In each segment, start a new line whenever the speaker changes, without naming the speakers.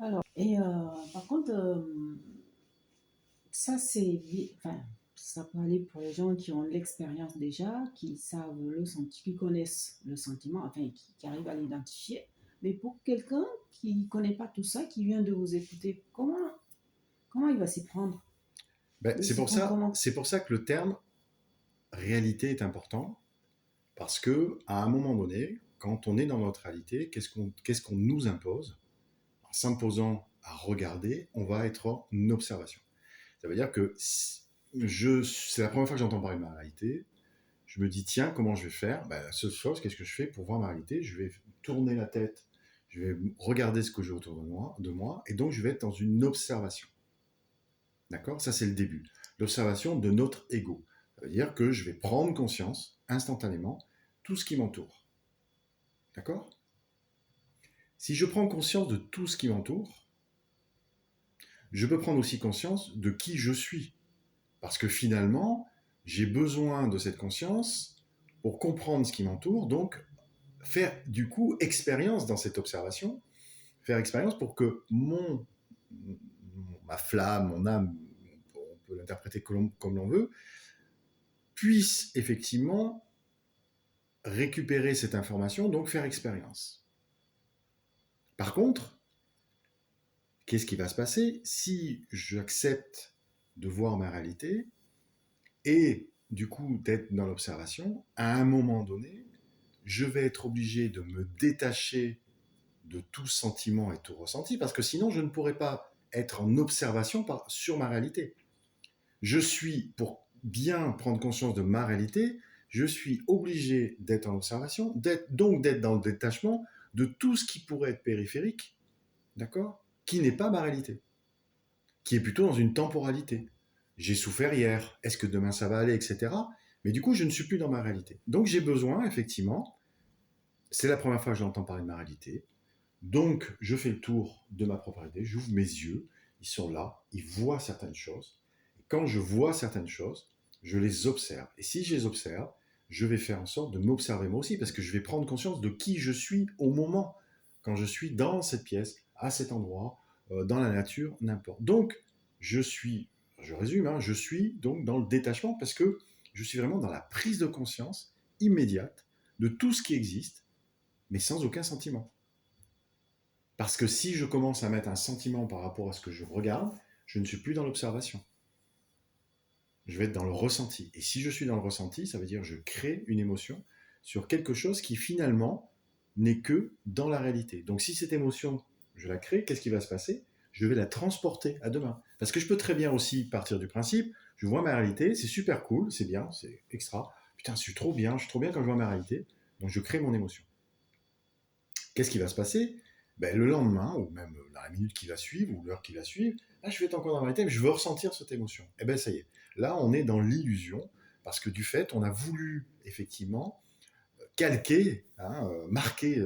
Alors, par contre, ça enfin, ça peut aller pour les gens qui ont de l'expérience déjà, qui savent qui connaissent le sentiment, enfin, qui arrivent à l'identifier. Mais pour quelqu'un qui ne connaît pas tout ça, qui vient de vous écouter, comment il va s'y prendre?
Ben,
Il
c'est
s'y
pour
prend
ça,
comment?
c'est pour ça que le terme réalité est important, parce que à un moment donné, quand on est dans notre réalité, qu'est-ce qu'on nous impose? En s'imposant à regarder, on va être en observation. Ça veut dire que c'est la première fois que j'entends parler de ma réalité. Je me dis, tiens, comment je vais faire? Ben, la seule chose, qu'est-ce que je fais pour voir ma réalité? Je vais tourner la tête, je vais regarder ce que j'ai autour de moi, et donc je vais être dans une observation. D'accord? Ça, c'est le début. L'observation de notre ego. Ça veut dire que je vais prendre conscience instantanément tout ce qui m'entoure. D'accord? Si je prends conscience de tout ce qui m'entoure, je peux prendre aussi conscience de qui je suis. Parce que finalement, j'ai besoin de cette conscience pour comprendre ce qui m'entoure, donc faire du coup expérience dans cette observation, faire expérience pour que ma flamme, mon âme, on peut l'interpréter comme l'on veut, puisse effectivement récupérer cette information, donc faire expérience. Par contre, qu'est-ce qui va se passer si j'accepte de voir ma réalité et du coup d'être dans l'observation? À un moment donné, je vais être obligé de me détacher de tout sentiment et tout ressenti, parce que sinon je ne pourrais pas être en observation sur ma réalité. Pour bien prendre conscience de ma réalité, je suis obligé d'être en observation, donc d'être dans le détachement de tout ce qui pourrait être périphérique, d'accord, qui n'est pas ma réalité, qui est plutôt dans une temporalité. J'ai souffert hier, est-ce que demain ça va aller, etc. Mais du coup, je ne suis plus dans ma réalité. Donc j'ai besoin, effectivement, c'est la première fois que j'entends parler de ma réalité, donc je fais le tour de ma propre réalité, j'ouvre mes yeux, ils sont là, ils voient certaines choses. Et quand je vois certaines choses, je les observe. Et si je les observe, je vais faire en sorte de m'observer moi aussi, parce que je vais prendre conscience de qui je suis au moment, quand je suis dans cette pièce, à cet endroit, dans la nature, n'importe. Donc, je résume, hein, je suis donc dans le détachement, parce que je suis vraiment dans la prise de conscience immédiate de tout ce qui existe, mais sans aucun sentiment. Parce que si je commence à mettre un sentiment par rapport à ce que je regarde, je ne suis plus dans l'observation. Je vais être dans le ressenti. Et si je suis dans le ressenti, ça veut dire que je crée une émotion sur quelque chose qui finalement n'est que dans la réalité. Donc si cette émotion, je la crée, qu'est-ce qui va se passer? Je vais la transporter à demain. Parce que je peux très bien aussi partir du principe, je vois ma réalité, c'est super cool, c'est bien, c'est extra. Putain, je suis trop bien quand je vois ma réalité. Donc je crée mon émotion. Qu'est-ce qui va se passer? Ben, le lendemain, ou même dans la minute qui va suivre, ou l'heure qui va suivre, là, je vais être encore dans la réalité, mais je veux ressentir cette émotion. Et bien, ça y est. Là, on est dans l'illusion, parce que du fait, on a voulu, effectivement, calquer, hein, marquer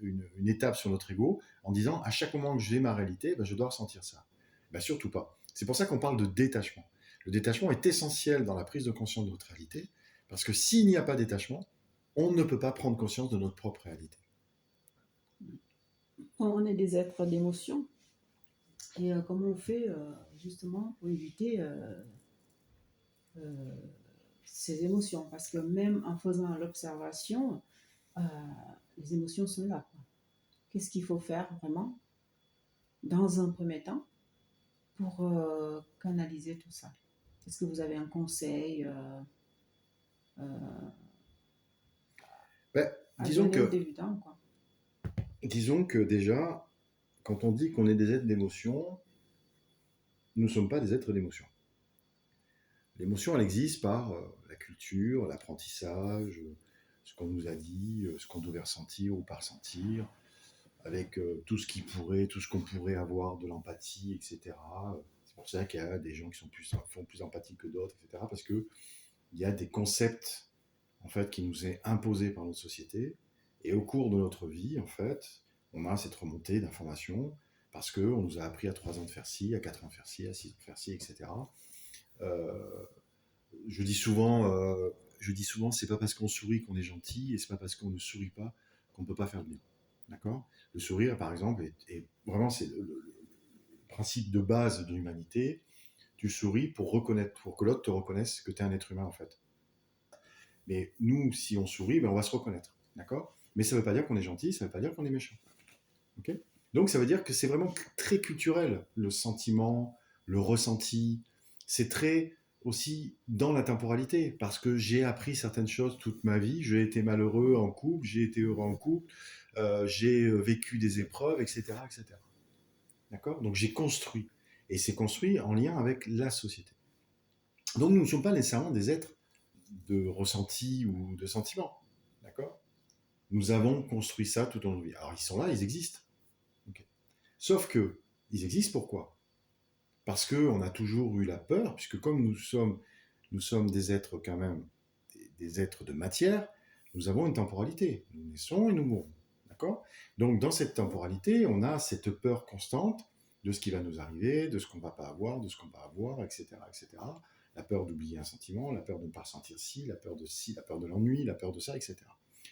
une étape sur notre ego, en disant, à chaque moment que j'ai ma réalité, ben, je dois ressentir ça. Ben, surtout pas. C'est pour ça qu'on parle de détachement. Le détachement est essentiel dans la prise de conscience de notre réalité, parce que s'il n'y a pas de détachement, on ne peut pas prendre conscience de notre propre réalité.
On est des êtres d'émotion. Et comment on fait justement pour éviter euh, ces émotions? Parce que même en faisant l'observation, euh, les émotions sont là, quoi. Qu'est-ce qu'il faut faire vraiment dans un premier temps pour canaliser tout ça? Est-ce que vous avez un conseil euh,
Ben,
à
disons
donner aux
que
débutants, quoi?
Disons que déjà, quand on dit qu'on est des êtres d'émotion, nous ne sommes pas des êtres d'émotion. L'émotion, elle existe par la culture, l'apprentissage, ce qu'on nous a dit, ce qu'on devait ressentir ou pas ressentir, avec tout ce qu'on pourrait avoir de l'empathie, etc. C'est pour ça qu'il y a des gens qui font plus empathie que d'autres, etc. Parce qu'il y a des concepts en fait, qui nous est imposé par notre société. Et au cours de notre vie, en fait, on a cette remontée d'informations parce qu'on nous a appris à 3 ans de faire ci, à 4 ans de faire ci, à 6 ans de faire ci, etc. Euh, je dis souvent, c'est pas parce qu'on sourit qu'on est gentil et c'est pas parce qu'on ne sourit pas qu'on ne peut pas faire de bien. D'accord? Le sourire, par exemple, est vraiment, c'est principe de base de l'humanité. Tu souris pour reconnaître, pour que l'autre te reconnaisse que tu es un être humain en fait. Mais nous, si on sourit, ben on va se reconnaître, d'accord? Mais ça ne veut pas dire qu'on est gentil, ça ne veut pas dire qu'on est méchant. Okay. Donc ça veut dire que c'est vraiment très culturel, le sentiment, le ressenti. C'est très aussi dans la temporalité, parce que j'ai appris certaines choses toute ma vie. J'ai été malheureux en couple, j'ai été heureux en couple, j'ai vécu des épreuves, etc., etc. D'accord? Donc j'ai construit. Et c'est construit en lien avec la société. Donc nous ne sommes pas nécessairement des êtres de ressenti ou de sentiments. D'accord? Nous avons construit ça tout au long de notre vie. Alors ils sont là, ils existent. Okay. Sauf que, ils existent pourquoi? Parce qu'on a toujours eu la peur, puisque comme nous sommes des êtres quand même, des êtres de matière, nous avons une temporalité. Nous naissons et nous mourons. D'accord? Donc dans cette temporalité, on a cette peur constante de ce qui va nous arriver, de ce qu'on ne va pas avoir, de ce qu'on va avoir, etc., etc. La peur d'oublier un sentiment, la peur de ne pas ressentir ci, la peur de l'ennui, la peur de ça, etc.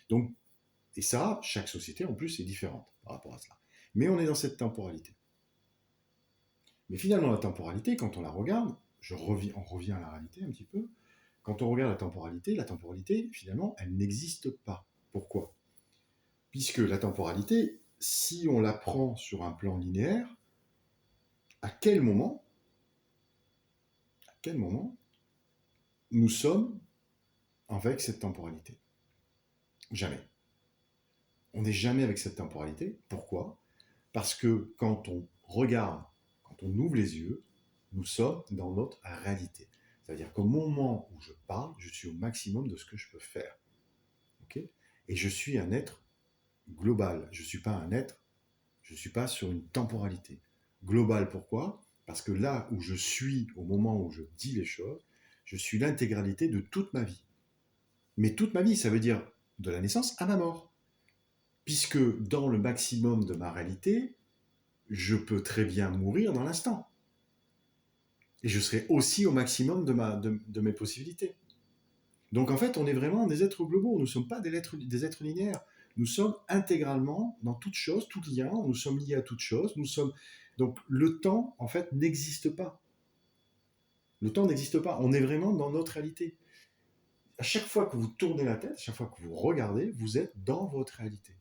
Donc, et ça, chaque société en plus est différente par rapport à cela. Mais on est dans cette temporalité. Mais finalement, la temporalité, quand on la regarde, on revient à la réalité un petit peu. Quand on regarde la temporalité, finalement, elle n'existe pas. Pourquoi? Puisque la temporalité, si on la prend sur un plan linéaire, à quel moment nous sommes avec cette temporalité? Jamais. On n'est jamais avec cette temporalité. Pourquoi? Parce que quand on regarde, quand on ouvre les yeux, nous sommes dans notre réalité. C'est-à-dire qu'au moment où je parle, je suis au maximum de ce que je peux faire. Okay? Et je suis un être global. Je ne suis pas un être, je ne suis pas sur une temporalité. Global, pourquoi? Parce que là où je suis, au moment où je dis les choses, je suis l'intégralité de toute ma vie. Mais toute ma vie, ça veut dire de la naissance à ma mort. Puisque dans le maximum de ma réalité, je peux très bien mourir dans l'instant. Et je serai aussi au maximum de mes possibilités. Donc en fait, on est vraiment des êtres globaux. Nous ne sommes pas des êtres linéaires. Nous sommes intégralement dans toute chose, tout lien. Nous sommes liés à toute chose. Donc le temps, en fait, n'existe pas. Le temps n'existe pas. On est vraiment dans notre réalité. À chaque fois que vous tournez la tête, à chaque fois que vous regardez, vous êtes dans votre réalité.